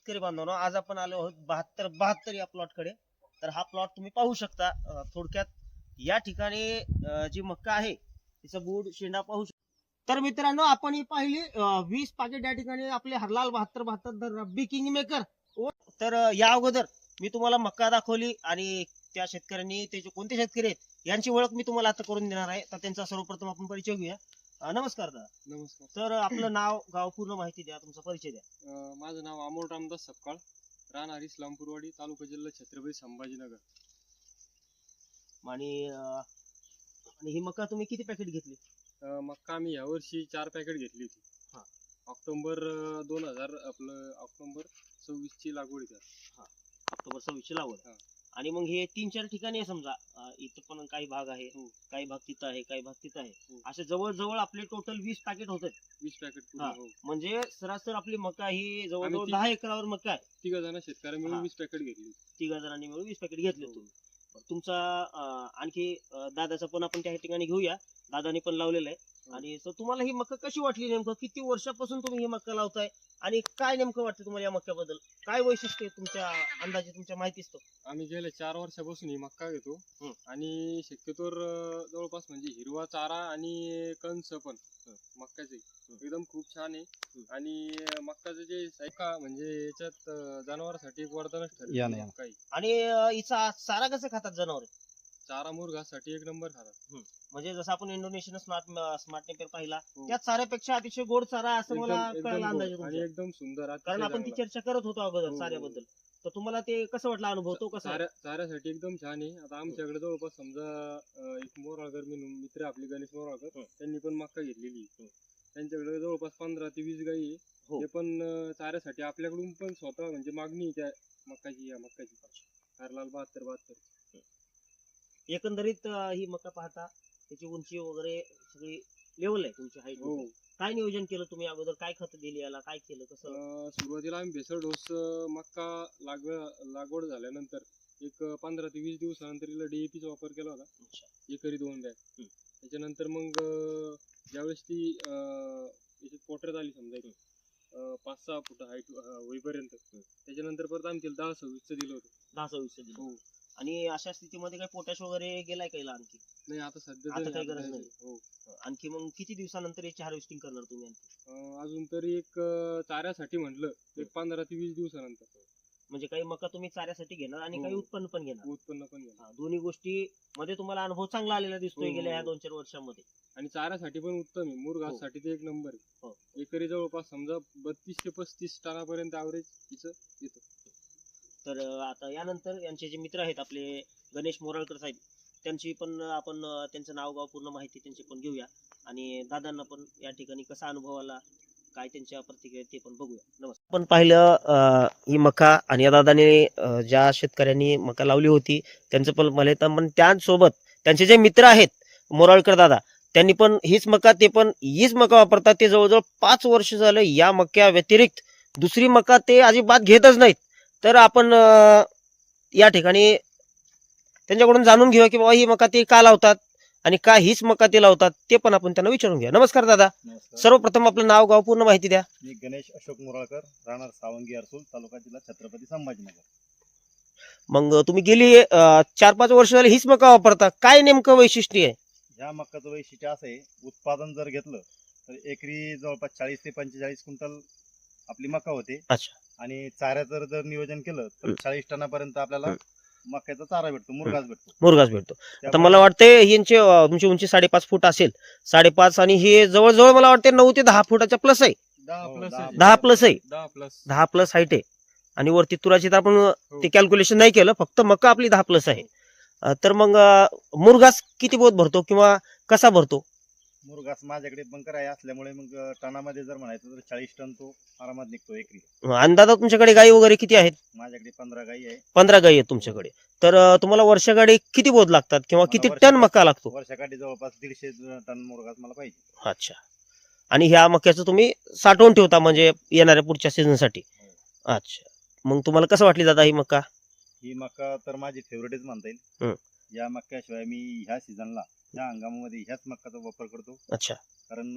शेतकरी बांधवांनो, आज आपण आलो आहोत 72 या प्लॉट कडे. तर हा प्लॉट तुम्ही पाहू शकता. थोडक्यात या ठिकाणी जी मक्का आहे तिचा बूड शेंडा पाहू शकता. तर मित्रांनो, आपण ही पाहिली 20 पाकिट या ठिकाणी आपले हरलाल 72 रब्बी किंग मेकर. तर या अगोदर मी तुम्हाला मक्का दाखवली आणि त्या शेतकऱ्यांनी, ते कोणते शेतकरी आहेत यांची ओळख मी तुम्हाला आता करून देणार आहे. तर त्यांचा सर्वप्रथम आपण परिचय घेऊया. नमस्कार दादा. नमस्कार. तर आपलं नाव, गाव, पूर्ण माहिती द्या, तुमचा परिचय द्या. माझं नाव अमोल रामदास सपकाळ, राहणार इस्लामपूरवाडी, तालुका जिल्हा छत्रपती संभाजीनगर. आणि आणि ही मका तुम्ही किती पॅकेट घेतली? मक्का आम्ही यावर्षी 4 पॅकेट घेतली होती. हा. ऑक्टोबर 26 ची लागवड आहे. ऑक्टोबर 26 ची लागवड. हा. आणि मग हे 3-4 ठिकाणी आहे समजा, इथं पण काही भाग आहे, काही भाग तिथं आहे, काही भाग तिथं आहे, असे जवळ आपले टोटल 20 पॅकेट होतात. 20 पॅकेट. म्हणजे सरासर आपली मका ही जवळजवळ आम्ही 10 एकरावर मका आहे. 3 जण शेतकरी मिळून 20 पॅकेट घेतली. 3 जणांनी मिळून 20 पॅकेट घेतले तुम्ही. तुमचा आणखी दादाचा पण आपण त्या ठिकाणी घेऊया. दादानी पण लावलेलं आहे. आणि तर तुम्हाला ही मका कशी वाटली? नेमकं किती वर्षापासून तुम्ही ही मका लावताय आणि काय नेमकं वाटतं तुम्हाला या मक्याबद्दल? काय वैशिष्ट्य आहे तुमच्या अंदाजे, तुमच्या माहितीच तो? आम्ही गेल्या 4 वर्षापासून ही मक्का घेतो. आणि शक्यतोवर जवळपास म्हणजे हिरवा चारा आणि कंस पण मक्काचे एकदम खूप छान आहे. आणि मक्काचं जे सायका म्हणजे याच्यात जनावरांसाठी एक वरदानच ठरलं मक्का. आणि हिचा चारा कसं खातात जनावर? चारा मुरघासाठी एक नंबर खातात. म्हणजे जसं आपण इंडोनेशियन स्मार्ट नेपियर पाहिला, त्या चाऱ्यापेक्षा अतिशय गोड चारा असं मला कळलं अंदाजे आणि तुमचा. एकदम सुंदर. कारण आपण ती चर्चा करत होतो अगोदर चाऱ्याबद्दल. तर तुम्हाला ते कसं वाटलं, अनुभव तो कसा? चाऱ्यासाठी एकदम छान आहे. आता आमच्याकडे जवळपास समजा एक मोराळकर म्हणून मित्र आपले गणेश मोराळकर, त्यांनी पण मक्का घेतलेली. त्यांच्याकडे जवळपास 15 ते 20 गाई आहे. ते पण चाऱ्यासाठी आपल्याकडून पण स्वतः म्हणजे मागणी आहे त्या मक्काची. या मक्काची हरलाल 72. एकंदरीत ही मका पाहता त्याची उंची वगैरे सगळी लेवल आहे तुमची हाईट. काय नियोजन केलं तुम्ही अगोदर? काय खत दिली याला? काय केलं? कसं? सुरुवातीला आम्ही बेसळ डोस मक्का लागवड झाल्यानंतर एक 15 ते 20 दिवसानंतर तिला DAP चा वापर केला होता. एकरी 2 बॅग. त्याच्यानंतर मग ज्यावेळेस ती पोटऱ्यात आली समजा 5-6 फूट हाईट होईपर्यंत, त्याच्यानंतर परत आम्ही तिला 10-26 चं दिलं होतं. 10-26 दिलं. आणि अशा स्थितीमध्ये काही पोटॅश वगैरे गेलाय का हिला आणखी? नाही, आता सध्या आता काही गरज नाही. आणखी मग किती दिवसानंतर याची हार्वेस्टिंग करणार तुम्ही आणखी? अजून तरी एक चाऱ्यासाठी म्हटलं एक 15 ते 20 दिवसानंतर. म्हणजे काही मका तुम्ही चाऱ्यासाठी घेणार आणि काही उत्पन्न पण घेणार. दोन्ही गोष्टी मध्ये तुम्हाला अनुभव चांगला आलेला दिसतोय गेल्या ह्या 2-4 वर्षांमध्ये. आणि चाऱ्यासाठी पण उत्तम आहे. मुरघासाठी ते एक नंबर आहे. एकरी जवळपास समजा 32 ते 35 टनापर्यंत ॲव्हरेज तिचं येतं. तर आता यानंतर यांचे जे मित्र आहेत आपले गणेश मोराळकर साहेब, त्यांची पण आपण त्यांचं नाव, गाव, पूर्ण माहिती त्यांची पण घेऊया. आणि दादांना पण या ठिकाणी कसा अनुभव आला, काय त्यांच्या प्रतिक्रिया ते पण बघूया. नमस्कार. आपण पाहिलं ही मका आणि या दादाने ज्या शेतकऱ्यांनी मका लावली होती त्यांचं पण मला तर, पण त्यासोबत त्यांचे जे मित्र आहेत मोराळकर दादा, त्यांनी पण हीच मका, ते पण हीच मका वापरतात. ते जवळजवळ 5 वर्ष झालं या मक्या व्यतिरिक्त दुसरी मका ते अजिबात घेतच नाहीत. तर आपण या ठिकाणी त्यांच्याकडून जाणून घेऊया की बाबा ही मका ते का लावतात आणि का हीच मका ते लावतात, ते पण आपण त्यांना विचारून घ्या. नमस्कार दादा. सर्वप्रथम आपलं नाव, गाव, पूर्ण माहिती द्या. मी गणेश अशोक मोराळकर, राहणार सावंगी अरसूल, तालुका जिल्हा छत्रपती संभाजीनगर. मग तुम्ही गेली 4-5 वर्ष झाली हीच मका वापरता, काय नेमकं वैशिष्ट्य आहे? ह्या मक्काचं वैशिष्ट्य असं आहे, उत्पादन जर घेतलं तर एकरी जवळपास 40 ते 45 क्विंटल आपली मका होते. अच्छा. आणि चाऱ्याचं जर नियोजन केलं तर 40 टनापर्यंत आपल्याला मक्याचा चारा भेटतो, मुरघास भेटतो. आता मला वाटते यांची तुमची उंची 5.5 फूट असेल. 5.5 आणि हे जवळजवळ मला वाटते 9 ते 10 फुटाच्या प्लस आहे. 10 प्लस हाईट आहे. आणि वरती तुराची तर आपण ते कॅल्क्युलेशन नाही केलं, फक्त मका आपली 10 प्लस आहे. तर मग मुरघास किती बोध भरतो किंवा कसा भरतो? मुरघास माझ्याकडे बंकर आहे असल्यामुळे मग टनामध्ये जर म्हणायचं तर 40 टन तो आरामात निघतो एकरी. अंदाजा तुमच्याकडे गाई वगैरे किती आहेत? माझ्याकडे 15 गाई आहे. 15 गाई आहेत तुमच्याकडे. तर तुम्हाला वर्षाकाठी किती बोध लागतात किंवा किती टन मका लागतो? वर्षाकाठी जवळपास 150 टन मुरघास मला पाहिजे. अच्छा. आणि ह्या मक्याचं तुम्ही साठवून ठेवता म्हणजे येणाऱ्या पुढच्या सीझन साठी? अच्छा. मग तुम्हाला कसं वाटली दादा ही मका? ही मका तर माझी फेवरेटच म्हणता येईल. या मक्याशिवाय मी ह्या सीझनला, ह्या हंगामामध्ये ह्याच मक्याचा वापर करतो. अच्छा. कारण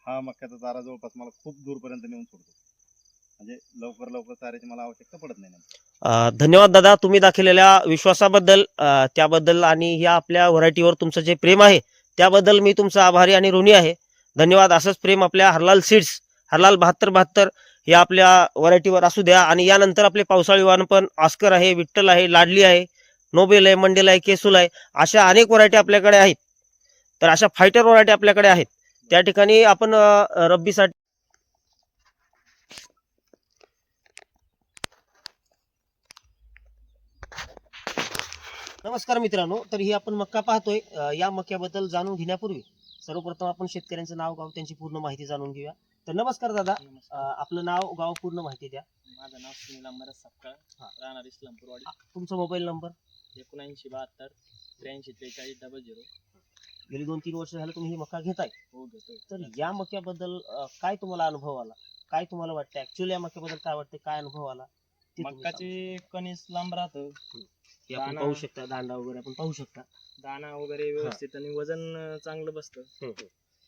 हा मक्याचा चारा जवळपास मला खूप दूरपर्यंत नेऊन सोडतो. म्हणजे लवकर लवकर चाऱ्याची मला आवश्यकता पडत नाही. धन्यवाद दादा, तुम्ही दाखवलेल्या विश्वासाबद्दल, त्याबद्दल आणि या आपल्या व्हरायटीवर तुमचं जे प्रेम आहे त्याबद्दल मी तुमचा आभारी आणि ऋणी आहे. धन्यवाद. असंच प्रेम आपल्या हरलाल सीड्स, हरलाल 7272 या आपल्या व्हरायटीवर असू द्या. आणि यानंतर आपले पावसाळी वाहन पण ऑस्कर आहे, विठ्ठल आहे, लाडली आहे, नोबेल आहे, मंडेल आहे, केसूल आहे, अशा अनेक व्हरायटी आपल्याकडे आहेत. तर अशा फायटर व्हरायटी आपल्याकडे आहेत. त्या ठिकाणी आपण रब्बीसाठी नमस्कार मित्रांनो, तर ही आपण मक्का पाहतोय. या मक्याबद्दल जाणून घेण्यापूर्वी सर्वप्रथम आपण शेतकऱ्यांचं नाव, गाव, त्यांची पूर्ण माहिती जाणून घेऊया. तर नमस्कार दादा, आपलं नाव, गाव, पूर्ण माहिती द्या. माझं नाव सुनील अंबादास सपकाळ, राहणार इस्लामपूरवाडी. तुमचा मोबाईल नंबर. 7972 83 43 00. गेली 2-3 वर्ष झालं तुम्ही ही मका घेताय. हो घेतोय. तर या मक्याबद्दल काय तुम्हाला अनुभव आला, काय तुम्हाला वाटतं, ऍक्च्युअली या मक्याबद्दल काय वाटतं, काय अनुभव आला ते तुम्ही मक्काचे कणीस लांब राहतं, सांगा. हे आपण दाणा- पाहू शकता, दांडा वगैरे आपण पाहू शकता. दाना वगैरे व्यवस्थित आणि वजन चांगलं बसतं.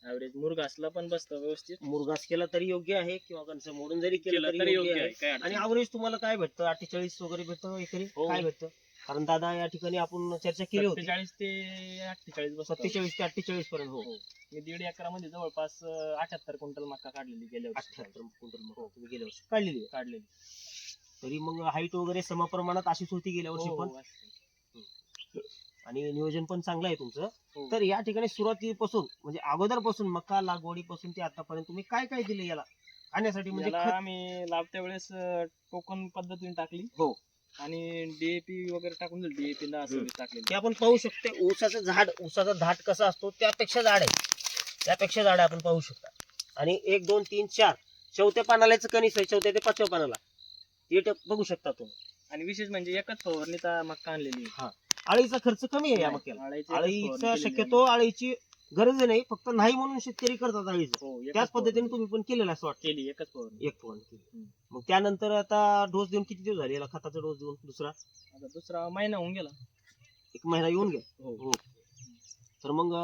ऍव्हरेज मुरघासला पण बसतं व्यवस्थित. मुरघास केला तरी योग्य आहे किंवा कणसं मोडून जरी केलं तरी योग्य आहे. काय अडचण आणि नाही. ऍव्हरेज तुम्हाला काय भेटतं, 48 वगैरे भेटतं एकरी, हो. काय भेटतं? कारण दादा या ठिकाणी आपण चर्चा केली होती 47 ते 48 बसतं. 47 ते 48 पर्यंत. हो, मी 1.5 एकरामध्ये जवळपास 78 क्विंटल मक्का काढलेली गेल्या वर्षी. 78 क्विंटल मका तुम्ही गेल्या वर्षी काढलेली आहे. काढलेली. तरी मग हाईट वगैरे समप्रमाणात अशीच होती गेल्या वर्षी हो, पण, हो, असं. आणि नियोजन पण चांगलं आहे तुमचं. हो. तर या ठिकाणी सुरुवातीपासून म्हणजे अगोदरपासून मका लागवडीपासून ते आतापर्यंत तुम्ही काय काय दिले याला खाण्यासाठी, म्हणजे याला खत? आम्ही लावत्या वेळेस टोकन पद्धतीने टाकली. हो. आणि डीएपी वगैरे टाकून डीएपी 10 टाकलेली. ते आपण पाहू शकतो. ऊसाचं झाड, ऊसाचा धाट कसा असतो त्यापेक्षा झाड आहे, त्यापेक्षा झाड आहे आपण पाहू शकता. आणि 1 2 3 4 चौथ्या पानालाच कणीस आहे, चौथ्या ते 5व्या पानाला हे बघू शकता तुम्ही. आणि विशेष म्हणजे एकच फवारणीचा मक्का आणलेली आहे. आळीचा खर्च कमी आहे या मक्याला. आळीची एकच आळीचा फवारणी केलेली शक्यतो आळीची गरज नाही, फक्त नाही म्हणून शेतकरी करतात आळीचं. आहे. हो, एकच त्याच पद्धतीने फवारणी तुम्ही पण केलेलं असं वाटतं. केली, एकच फवारणी. एक फवारणी केली. मग त्यानंतर आता डोस देऊन किती दिवस झाले याला, खताचा डोस देऊन दुसरा? आता दुसरा महिना होऊन गेला. 1 महिना येऊन गेला. हो. तर मग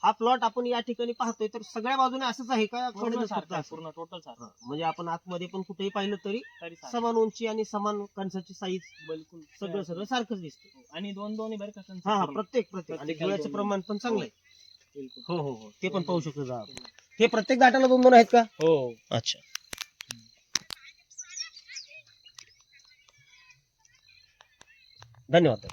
हा प्लॉट आपण या ठिकाणी पाहतोय तर सगळ्या बाजूने असंच आहे का? पूर्ण कडेने सारखं फक्त आहे, असं? पूर्ण टोटल सारखं. हा, म्हणजे आपण आतमध्ये पण कुठेही पाहिलं तरी तरी सारखं. समान उंची आणि समान कणसाची साईज, बिलकुल सगळं सारखंच दिसतं. हो. आणि दोन्ही बरं का कणसं हा पूर्ण. प्रत्येक आणि प्रत्येकाला गुळाचं 2-2. प्रमाण पण चांगलं आहे. बिलकुल. हो ते पण पाहू शकतो जा. हे प्रत्येक दाटाला 2-2 आहेत का? हो. अच्छा. धन्यवाद.